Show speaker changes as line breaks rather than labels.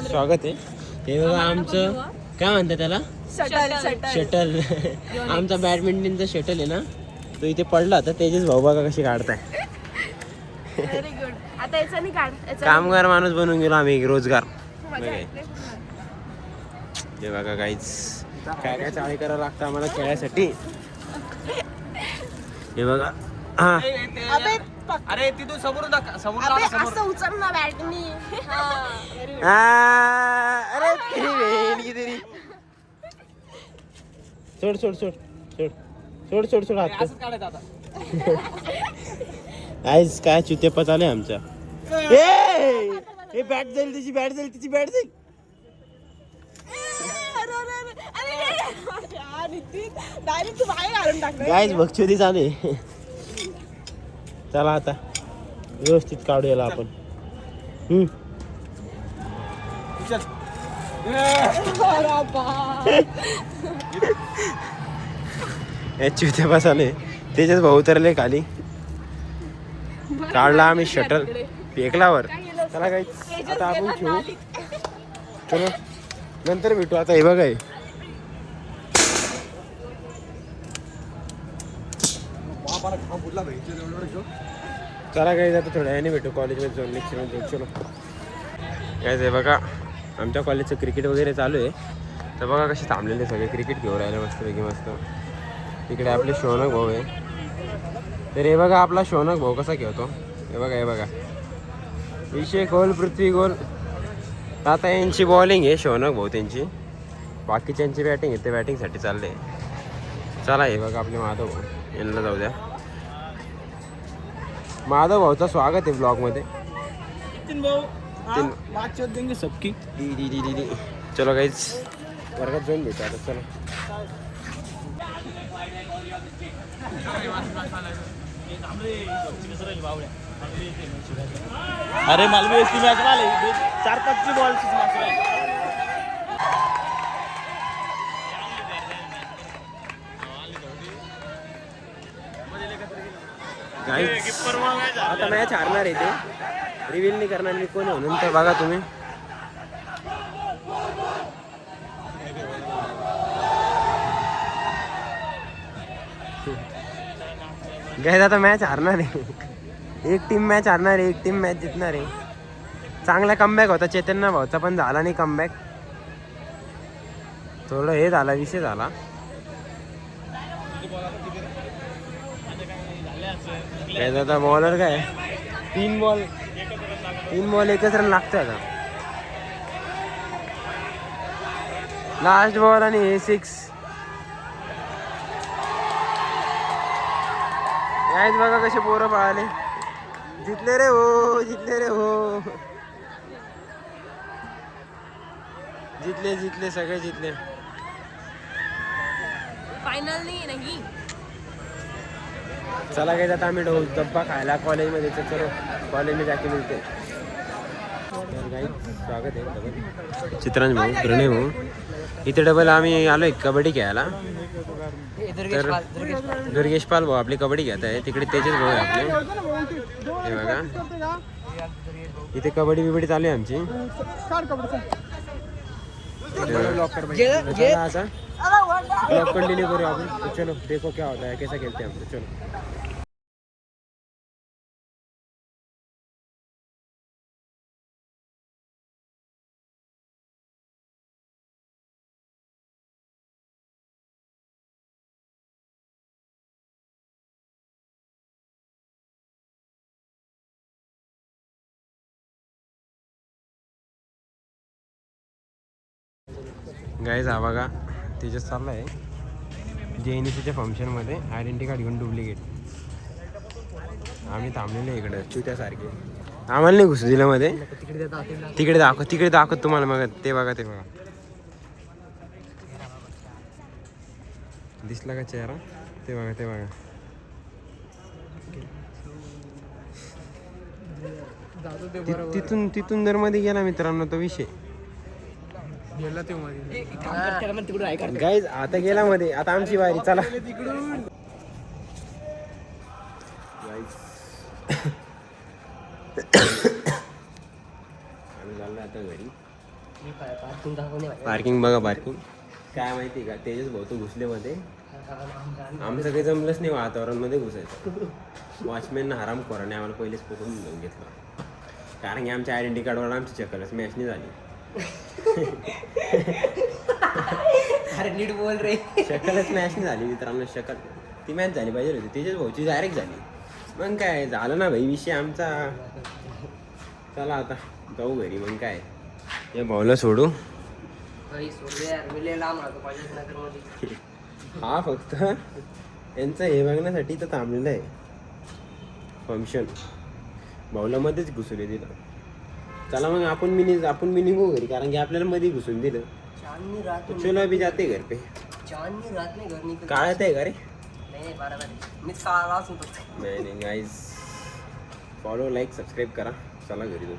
स्वागत आहे. हे बघा आमचं काय म्हणतात त्याला, शटल. आमचा बॅडमिंटनचा शटल आहे ना, तो इथे पडला होता. तेजस भाऊ बघा कशी काढताय.
Very good. आता याचा नाही काढ.
कामगार माणूस बनून गेलो आम्ही, रोजगार. हे बघा काहीच काय काय चाळी करावं लागतं आम्हाला खेळायसाठी. हे बघा. हा
अरे तिथून समोर
असं उचल ना बॅटनी.
अरे तेरी सोड सोड सोड सोड सोड सोड सोड हात. आईच काय चुतेपा चालू आहे आमच्या. हे बॅट जाईल, तिची बॅट जाईल, तिची बॅट जाईल. गाईज बक्षुरी चालू आहे. चला आता व्यवस्थित काढू याला आपण. चुत्या बसाले. त्याच्याच भाऊ उतरले खाली. काढला आम्ही शटल फेकलावर. चला काही आता आपण खेळू. चलो नंतर भेटू. आता हे बघा चला काही आता थोड्या वेळाने भेटू कॉलेजमध्ये जाऊन लेक्चरमध्ये जाऊ. चलो काय आहे बघा आमच्या कॉलेजचं क्रिकेट वगैरे चालू आहे. तर बघा कसे थांबलेले सगळे क्रिकेट घेऊन राहिले मस्तपैकी मस्त. तिकडे आपले शौनक भाऊ आहे. तर हे बघा आपला शौनक भाऊ कसा खेळतो. हे बघा हे बघा. विषय गोल पृथ्वी गोल. आता यांची बॉलिंग आहे शौनक भाऊ त्यांची. बाकीच्यांची बॅटिंग आहे, ते बॅटिंगसाठी चालले. चला हे बघा आपले माधव भाऊ, यांना जाऊ द्या. माधव भाऊचं स्वागत आहे ब्लॉगमध्ये.
सबकी
चलो काहीच वर्गात जाऊन भेटू आता. चलो
अरे मालवी एसटी मॅच आले 4-5 बॉल
आता मॅच हारणार आहे ते. रिव्हील नाही करणार मी कोण म्हणून. तर बघा तुम्ही गाईज आता मॅच हारणार आहे. एक टीम मॅच हारणार आहे, एक टीम मॅच जिंकणार आहे. चांगला कमबॅक होता चैतन्य भाऊचा, पण झाला नाही कमबॅक. थोडं हे झाला, विषय झाला. गाईज आता बॉलर काय 3 बॉल एकच रन लागतोय आता. लास्ट बॉल आणि हे 6. गाईज बघा कसे पोरं पळाले. जितले रे हो, जितले रे हो. जितले जितले सगळे जितले.
फायनल नाही.
चला गाईज आता आम्ही डब्बा खायला कॉलेजमध्ये. तर चलो कॉलेजमध्ये जाके मिळते. स्वागत आहे चित्रांश भाऊ, प्रणय भाऊ. इथे डबल आम्ही आलोय कबड्डी खेळायला. तर दुर्गेशपाल भाऊ आपली कबड्डी घेत आहे. तिकडे तेजस भाऊ आहे आपले. हे बघा इथे कबड्डी बिबडी चालू आहे आमची. ब्लॉग कंटिन्यू करू आपण. चलो देखो क्या होता है, कैसा खेलते हैं हम. चलो गाईज हा बघा तेजस चालला आहे JNCच्या फंक्शनमध्ये. आयडेंटिटी कार्ड घेऊन डुप्लिकेट. आम्ही थांबलेलो आहे इकडं चुत्यासारखे. आम्हाला नाही घुसू दिलं मध्ये. तिकडे दाखव तुम्हाला. मग ते बघा ते बघा. दिसला का चेहरा. ते बघा ते बघा. तिथून जर मध्ये गेला मित्रांनो तो विषय गाईज. आता गेला मध्ये. आता आमची वारी. चला आम्ही चाललो आता घरी. पार्किंग बघा पार्किंग. काय माहिती का तेजस भाऊ तो घुसले मध्ये. आमचं काही जमलंच नाही वातावरणमध्ये घुसायचं. वॉचमॅननं हराम खोराने आम्हाला पहिलेच पकडून घेऊन घेतला. कारण की आमच्या आयडेंटिटी कार्डवर आमची चक्करच मॅच नाही झाली.
अरे नीट बोल रे.
शकलच मॅच नाही झाली मित्रांनो. शकल ती मॅच झाली पाहिजे होती. तेजस भाऊची डायरेक्ट झाली. मग काय झालं ना भाई विषय आमचा. चला आता जाऊ घरी. मग काय हे भाऊला सोडू. हा फक्त यांचं हे बघण्यासाठी तर थांबलेलं आहे फंक्शन. भाऊला मध्येच घुसले दिलं. चला मग आपण मी निघू घरी कारण की आपल्याला मध्ये घुसून दिलं. चलो अभी जाते घर पे. काळात आहे का रे. नाही गाईज फॉलो लाईक सबस्क्राईब करा. चला घरी जाऊ.